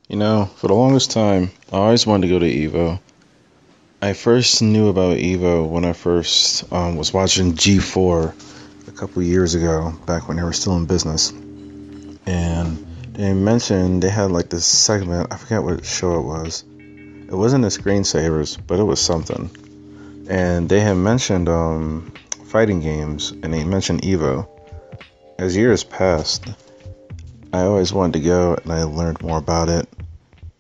For the longest time, I always wanted to go to EVO. I first knew about EVO when I first was watching G4 a couple years ago, back when they were still in business. And they mentioned they had like this segment, I forget what show it was. It wasn't the screensavers, but it was something. And they had mentioned fighting games, and they mentioned EVO. As years passed, I always wanted to go, and I learned more about it.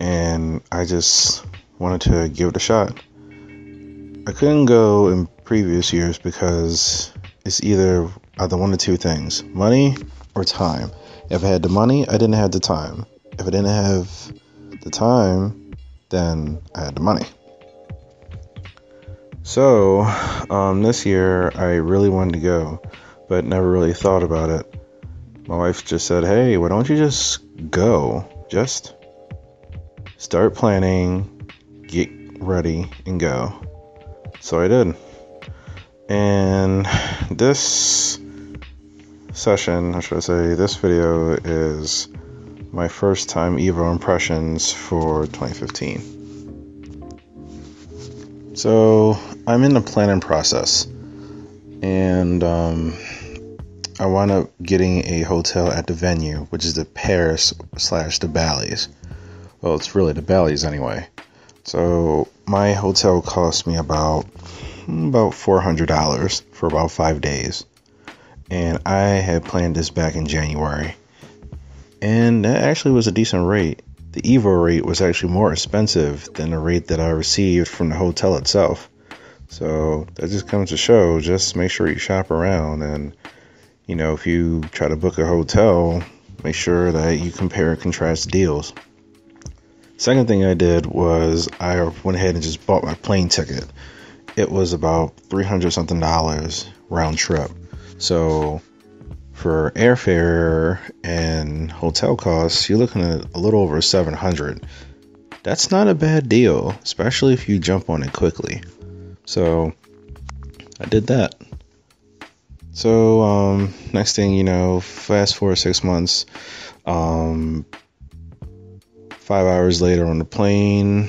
And I just wanted to give it a shot. I couldn't go in previous years because it's either one of two things: money or time. If I had the money, I didn't have the time. If I didn't have the time, then I had the money. So this year I really wanted to go, but never really thought about it. My wife just said, "Hey, why don't you just go? Just start planning, get ready, and go." So I did. And this session, this video is my first time EVO impressions for 2015. So I'm in the planning process, and I wound up getting a hotel at the venue, which is the Paris/the Bally's. Well, it's really the Bally's anyway. So my hotel cost me about $400 for about 5 days. And I had planned this back in January. And that actually was a decent rate. The EVO rate was actually more expensive than the rate that I received from the hotel itself. So that just comes to show, just make sure you shop around. And, if you try to book a hotel, make sure that you compare and contrast deals. Second thing I did was I went ahead and just bought my plane ticket. It was about $300 something round trip. So for airfare and hotel costs, you're looking at a little over $700. That's not a bad deal, especially if you jump on it quickly. So I did that. So next thing you know, fast forward 6 months, 5 hours later on the plane,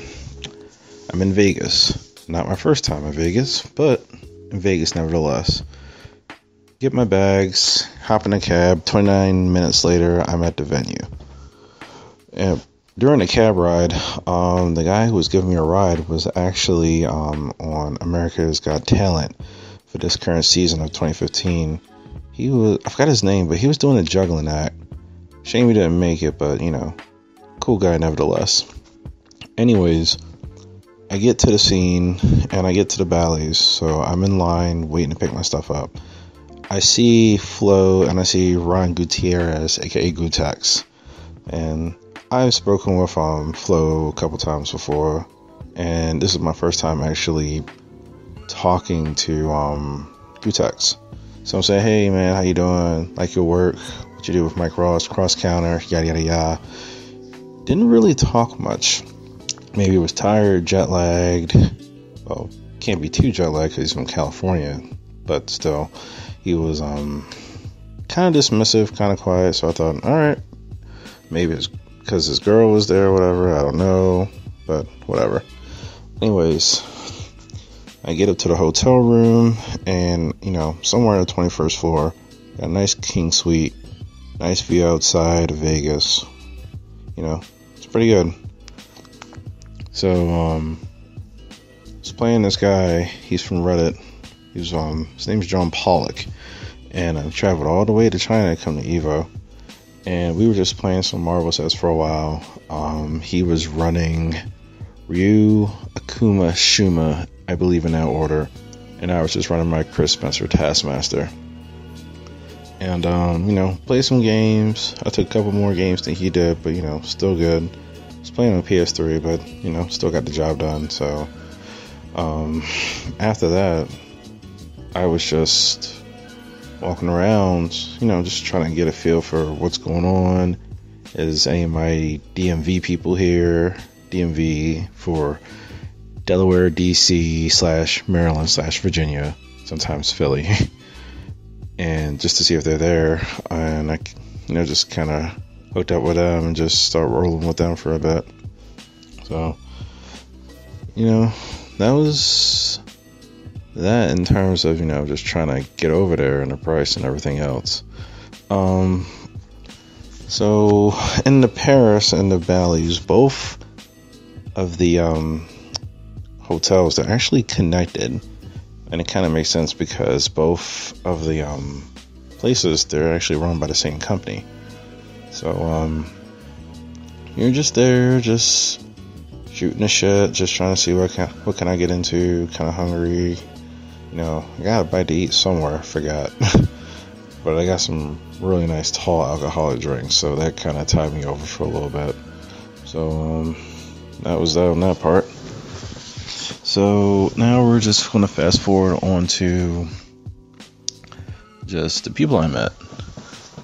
I'm in Vegas. Not my first time in Vegas, but in Vegas nevertheless. Get my bags, hop in a cab. 29 minutes later, I'm at the venue. And during the cab ride, the guy who was giving me a ride was actually on America's Got Talent for this current season of 2015. I forgot his name, but he was doing a juggling act. Shame he didn't make it, but cool guy nevertheless. Anyways, I get to the scene and I get to the Bally's, so I'm in line waiting to pick my stuff up. I see Flo and I see Ron Gutierrez, aka Gutex, and I've spoken with Flo a couple times before, and this is my first time actually talking to Gutex. So I'm saying, "Hey man, how you doing? Like your work? What you do with Mike Ross, cross counter, yada yada yada." Didn't really talk much. Maybe he was tired, jet lagged. Well, can't be too jet lagged because he's from California, but still, he was kind of dismissive, kind of quiet. So I thought, all right, maybe it's because his girl was there or whatever. I don't know, but whatever. Anyways, I get up to the hotel room, and somewhere on the 21st floor, got a nice king suite, nice view outside of Vegas. It's pretty good. So, I was playing this guy. He's from Reddit. His name's John Pollock. And I traveled all the way to China to come to EVO. And we were just playing some Marvel sets for a while. He was running Ryu, Akuma, Shuma, I believe in that order. And I was just running my Chris Spencer Taskmaster. And, played some games. I took a couple more games than he did, but, still good. I was playing on PS3, but, still got the job done. So, after that, I was just walking around, just trying to get a feel for what's going on. Is any of my DMV people here? DMV for Delaware, DC / Maryland / Virginia, sometimes Philly. And just to see if they're there, and I, just kind of hooked up with them and just start rolling with them for a bit. So, that was that in terms of, just trying to get over there and the price and everything else. So in the Paris and the Bally's, both of the hotels, they're actually connected, and it kind of makes sense because both of the places, they're actually run by the same company. So you're just there, just shooting the shit, just trying to see what can I get into. Kind of hungry, I got a bite to eat somewhere. I forgot, but I got some really nice tall alcoholic drinks, so that kind of tied me over for a little bit. So that was that on that part. So now we're just going to fast forward on to just the people I met.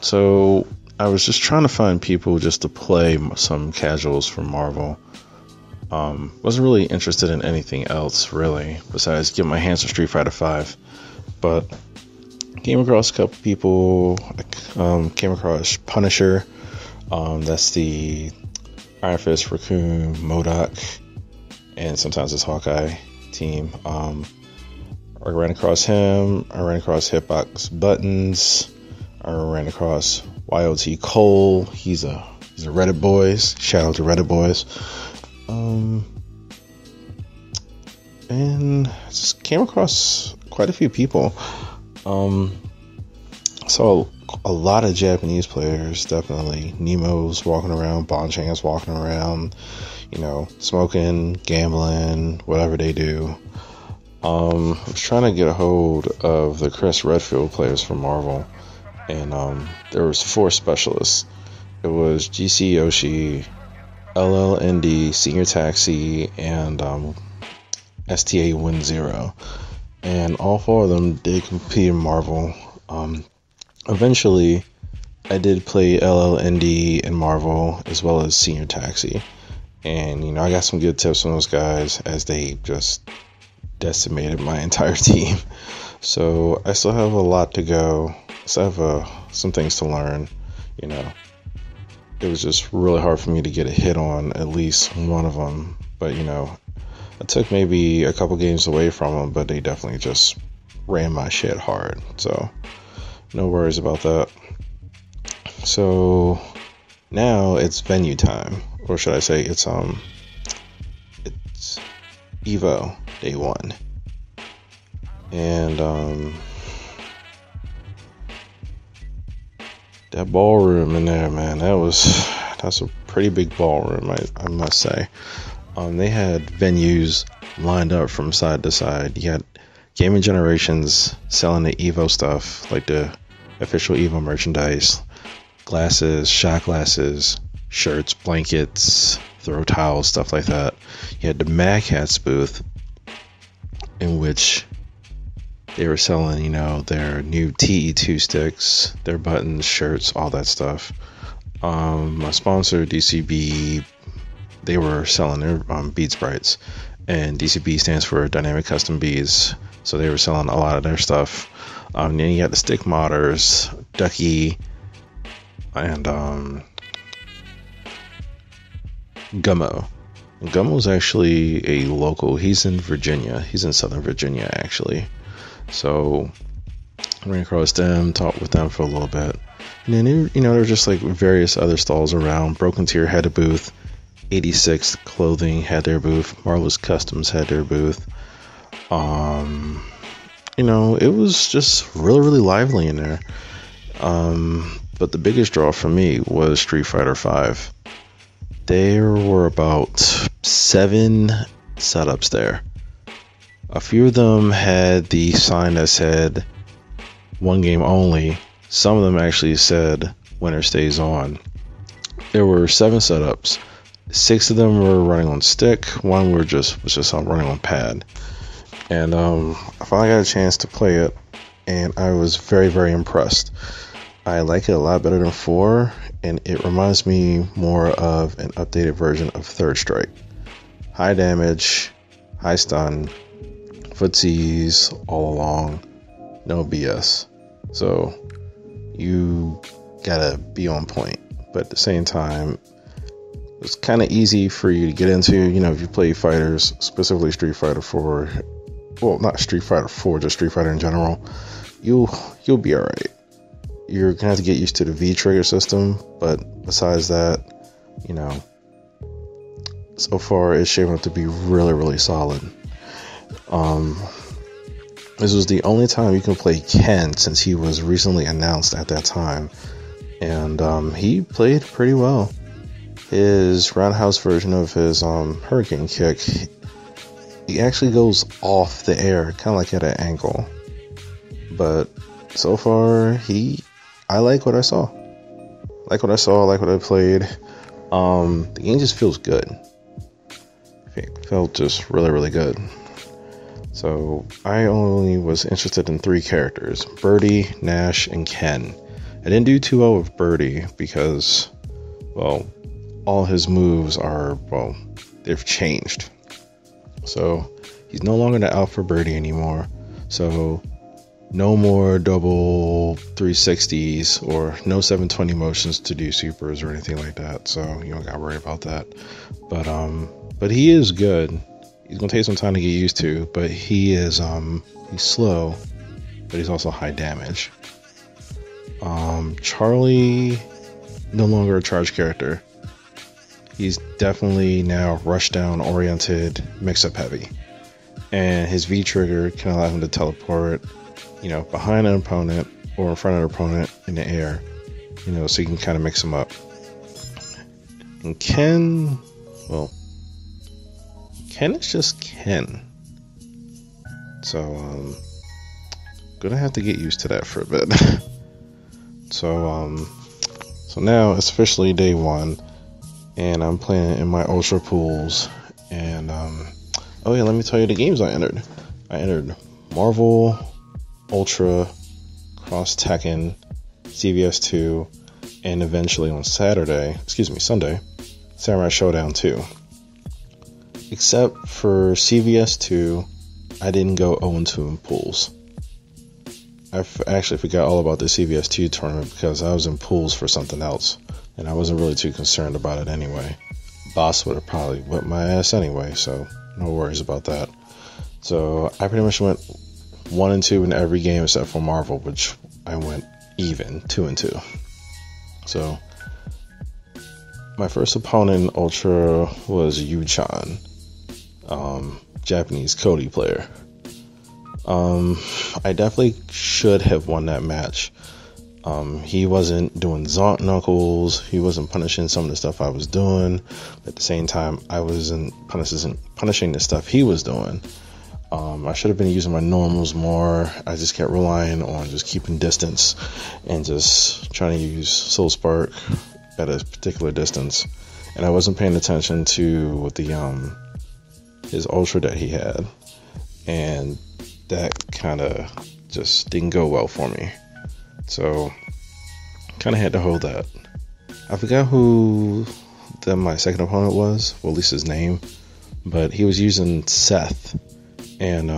So I was just trying to find people just to play some casuals from Marvel. Wasn't really interested in anything else really besides getting my hands on Street Fighter 5, but came across a couple people. Came across Punisher, that's the Iron Fist, Raccoon, MODOK, and sometimes it's Hawkeye team. I ran across him. I ran across Hitbox Buttons. I ran across YOT Cole. He's a Reddit boys. Shout out to Reddit boys. And I just came across quite a few people. Saw a lot of Japanese players, definitely. Nemo's walking around, Bonchan's walking around, smoking, gambling, whatever they do. I was trying to get a hold of the Chris Redfield players from Marvel, and there was 4 specialists. It was GC Yoshi, LLND, Senior Taxi, and STA Win Zero, and all 4 of them did compete in Marvel. Eventually, I did play LLND in Marvel as well as Senior Taxi, and I got some good tips from those guys as they just decimated my entire team. So I still have a lot to go. I still have some things to learn. It was just really hard for me to get a hit on at least one of them, but I took maybe a couple games away from them, but they definitely just ran my shit hard. So no worries about that. So now it's venue time, or should I say it's EVO day 1, and that ballroom in there, man, that's a pretty big ballroom, I must say. They had venues lined up from side to side. You had Gaming Generations selling the EVO stuff, like the official EVO merchandise, glasses, shot glasses, shirts, blankets, throw towels, stuff like that. You had the Mad Catz booth, in which they were selling, their new TE2 sticks, their buttons, shirts, all that stuff. My sponsor, DCB, they were selling their bead sprites, and DCB stands for Dynamic Custom Beads, so they were selling a lot of their stuff. Then you got the stick modders, Ducky, and Gummo. Gummo's actually a local. He's in Virginia. He's in Southern Virginia, actually. So I ran across them, talked with them for a little bit, and then there were just like various other stalls around. Broken Tier had a booth. 86 Clothing had their booth. Marvelous Customs had their booth. It was just really, really lively in there. But the biggest draw for me was Street Fighter 5. There were about 7 setups there. A few of them had the sign that said 1 game only. Some of them actually said winner stays on. There were 7 setups. 6 of them were running on stick. 1 was just running on pad. And I finally got a chance to play it, and I was very, very impressed. I like it a lot better than 4, and it reminds me more of an updated version of Third Strike. High damage, high stun, footsies all along, no BS. So you gotta be on point. but at the same time, it's kind of easy for you to get into. If you play fighters, specifically Street Fighter 4, well, not Street Fighter 4, just Street Fighter in general, you'll be alright. You're gonna have to get used to the V trigger system, but besides that, so far it's shaping up to be really, really solid. This was the only time you can play Ken since he was recently announced at that time, and he played pretty well. His roundhouse version of his hurricane kick, he actually goes off the air, kind of like at an angle. But so far, I like what I saw. I like what I played. The game just feels good. It felt just really, really good. So I only was interested in 3 characters: Birdie, Nash, and Ken. I didn't do too well with Birdie because, well, all his moves they've changed. So he's no longer the Alpha Birdie anymore. So no more double 360s or no 720 motions to do supers or anything like that. So you don't gotta worry about that. But he is good. He's gonna take some time to get used to, but he's slow, but he's also high damage. Charlie, no longer a charge character. He's definitely now rushdown oriented, mix up heavy, and his V trigger can allow him to teleport, behind an opponent or in front of an opponent in the air, so you can kind of mix them up. And Ken is just Ken. So gonna have to get used to that for a bit. So now it's officially day 1, and I'm playing in my Ultra pools. And let me tell you the games I entered. I entered Marvel, Ultra, Cross Tekken, CVS 2, and eventually on Sunday, Samurai Showdown 2. Except for CVS 2, I didn't go 0-2 in pools. I actually forgot all about the CVS 2 tournament because I was in pools for something else, and I wasn't really too concerned about it anyway. Boss would have probably whipped my ass anyway, so no worries about that. So I pretty much went 1-2 in every game except for Marvel, which I went even 2-2. So my first opponent in Ultra was Yu-chan, Japanese Cody player. I definitely should have won that match. He wasn't doing Zont Knuckles. He wasn't punishing some of the stuff I was doing. But at the same time, I wasn't punishing the stuff he was doing. I should have been using my normals more. I just kept relying on just keeping distance and just trying to use Soul Spark at a particular distance. And I wasn't paying attention to his Ultra that he had. And that kind of just didn't go well for me. So kind of had to hold that. I forgot who my second opponent was, well, at least his name, but he was using Seth, and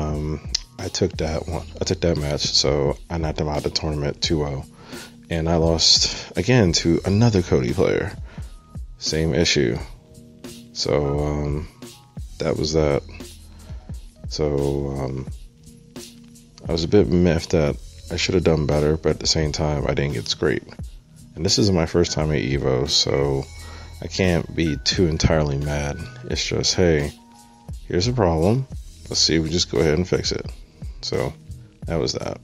I took that match, so I knocked him out of the tournament 2-0, and I lost again to another Cody player. Same issue. So that was that. So I was a bit miffed that I should have done better, but at the same time, I didn't get scraped. And this isn't my first time at EVO, so I can't be too entirely mad. It's just, hey, here's a problem. Let's see if we just go ahead and fix it. So that was that.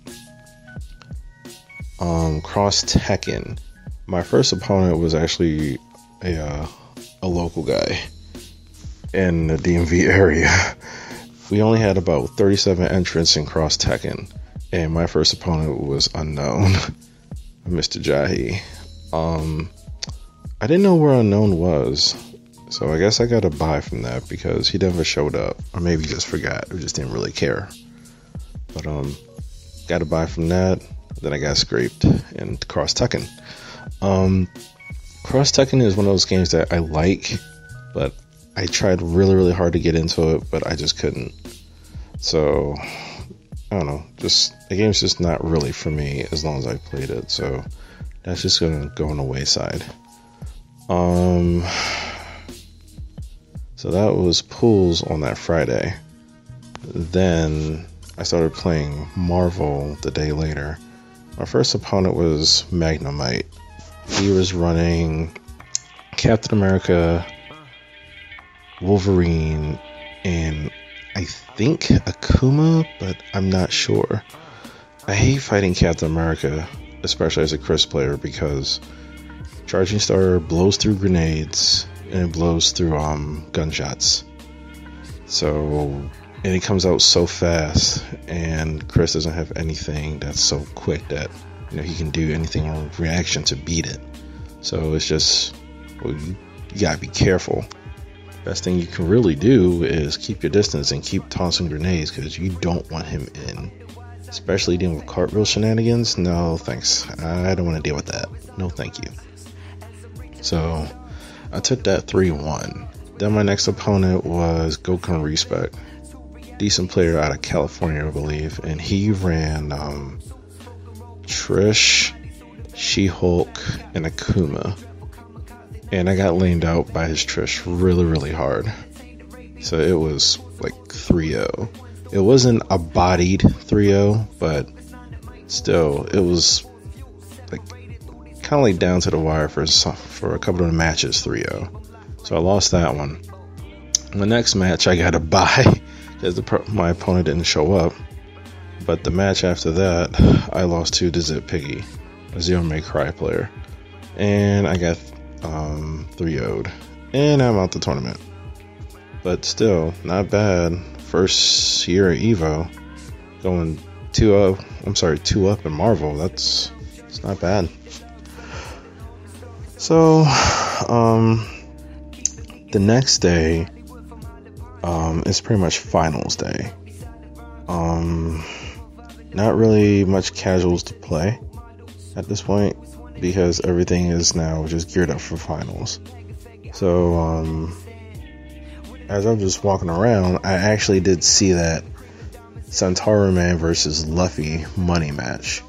Cross Tekken. My first opponent was actually a local guy in the DMV area. We only had about 37 entrants in Cross Tekken, and my first opponent was unknown, Mr. Jahi. I didn't know where unknown was, so I guess I got a buy from that because he never showed up, or maybe he just forgot, or just didn't really care. But got a buy from that. Then I got scraped in Cross Tekken. Cross Tekken is one of those games that I like, but I tried really, really hard to get into it, but I just couldn't. So I don't know, the game's just not really for me as long as I played it, so that's just gonna go on the wayside. So that was pools on that Friday. Then I started playing Marvel the day later. My first opponent was Magnemite. He was running Captain America, Wolverine, and I think Akuma, but I'm not sure. I hate fighting Captain America, especially as a Chris player, because Charging Star blows through grenades and it blows through gunshots. So, and it comes out so fast, and Chris doesn't have anything that's so quick that he can do anything on reaction to beat it. So it's just, well, you gotta be careful. Best thing you can really do is keep your distance and keep tossing grenades, because you don't want him in. Especially dealing with cartwheel shenanigans. No thanks, I don't want to deal with that. No thank you. So I took that 3-1. Then my next opponent was Gokun Respect. Decent player out of California, I believe. And he ran Trish, She-Hulk, and Akuma. And I got lamed out by his Trish really, really hard. So it was like 3-0. It wasn't a bodied 3-0, but still, it was like kind of like down to the wire for a couple of the matches 3-0. So I lost that one. The next match I got to buy because my opponent didn't show up. But the match after that, I lost to the Zip Piggy, a Zero May Cry player. And I got 3-0'd. And I'm out the tournament. But still, not bad. First year at EVO, going 2 up in Marvel. It's not bad. So, the next day, is pretty much finals day. Not really much casuals to play at this point, because everything is now just geared up for finals. So, as I'm just walking around, I actually did see that Centauro Man versus Luffy money match.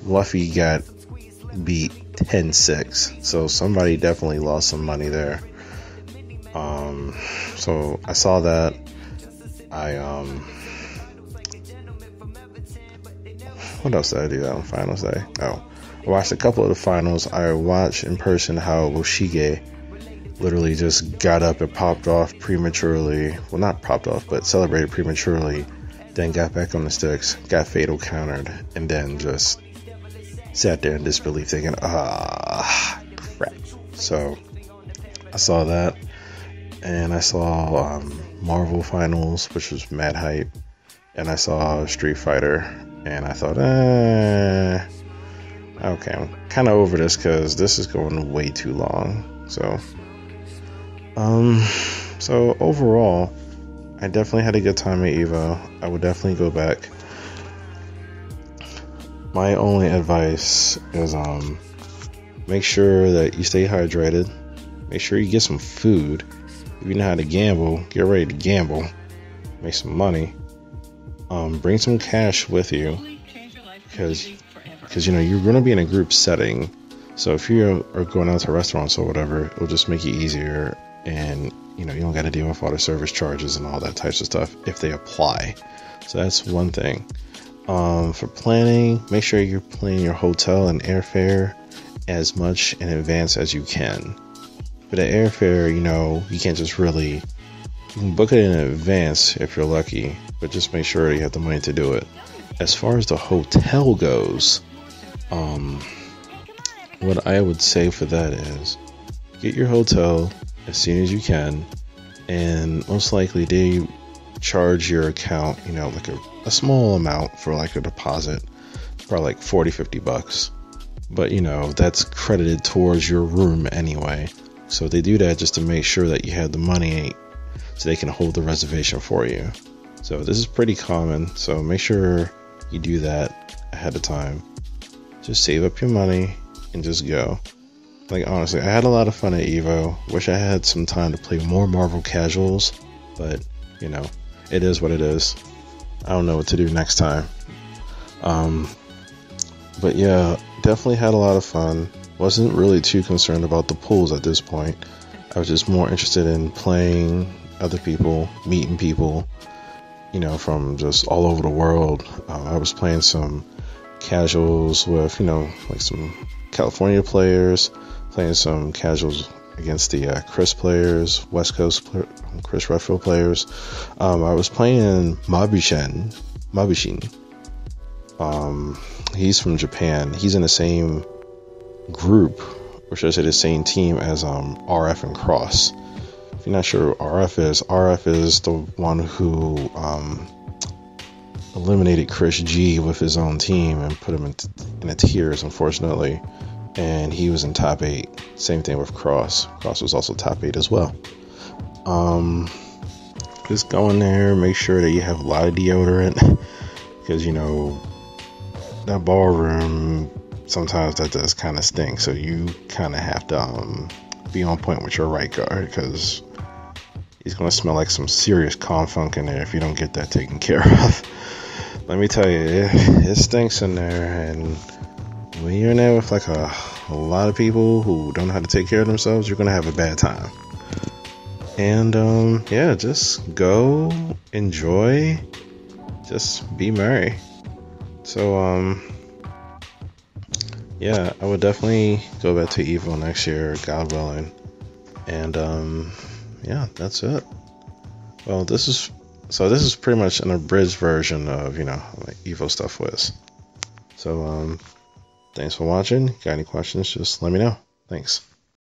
Luffy got beat 10-6, so somebody definitely lost some money there. So I saw that. What else did I do on finals day? I watched a couple of the finals. I watched in person how Woshige literally just got up and popped off prematurely. Well, not popped off, but celebrated prematurely. Then got back on the sticks, got fatal countered, and then just sat there in disbelief thinking, crap. So I saw that, and I saw Marvel finals, which was mad hype, and I saw Street Fighter, and I thought, okay, I'm kind of over this because this is going way too long. So overall, I definitely had a good time at EVO. I would definitely go back. My only advice is make sure that you stay hydrated. Make sure you get some food. If you know how to gamble, get ready to gamble. Make some money. Bring some cash with you, because you're going to be in a group setting. So if you are going out to restaurants or whatever, it'll just make it easier, and you don't got to deal with all the service charges and all that types of stuff if they apply. So that's one thing. For planning, make sure you're planning your hotel and airfare as much in advance as you can. For the airfare, you can't just you can book it in advance if you're lucky, but just make sure you have the money to do it. As far as the hotel goes, what I would say for that is get your hotel as soon as you can, and most likely they charge your account, like a small amount for like a deposit, probably like $40-50, but that's credited towards your room anyway. So they do that just to make sure that you have the money so they can hold the reservation for you. So this is pretty common, so make sure you do that ahead of time. Just save up your money and just go. Like, honestly, I had a lot of fun at EVO. Wish I had some time to play more Marvel casuals, but it is what it is. I don't know what to do next time. But yeah, definitely had a lot of fun. wasn't really too concerned about the pools at this point. I was just more interested in playing other people, meeting people, you know, from just all over the world. I was playing some casuals with, you know, like some California players, playing some casuals against the Chris players, West Coast Chris Redfield players. I was playing Mabushin. He's from Japan. He's in the same group, or should I say the same team as RF and Cross. If you're not sure who RF is the one who eliminated Chris G with his own team and put him in the tiers, unfortunately. And he was in top 8. Same thing with Cross. Cross was also top 8 as well. Just go in there, make sure that you have a lot of deodorant, because, you know, that ballroom, sometimes that does kind of stink. So you kind of have to be on point with your right guard, because he's going to smell like some serious funk in there if you don't get that taken care of. Let me tell you, it stinks in there, and when you're in there with like a lot of people who don't know how to take care of themselves, you're going to have a bad time. And yeah, just go, enjoy, just be merry. So yeah, I would definitely go back to EVO next year, God willing. And yeah, that's it. Well, this is pretty much an abridged version of, you know, like EVO stuff was. So thanks for watching. Got any questions, just let me know. Thanks.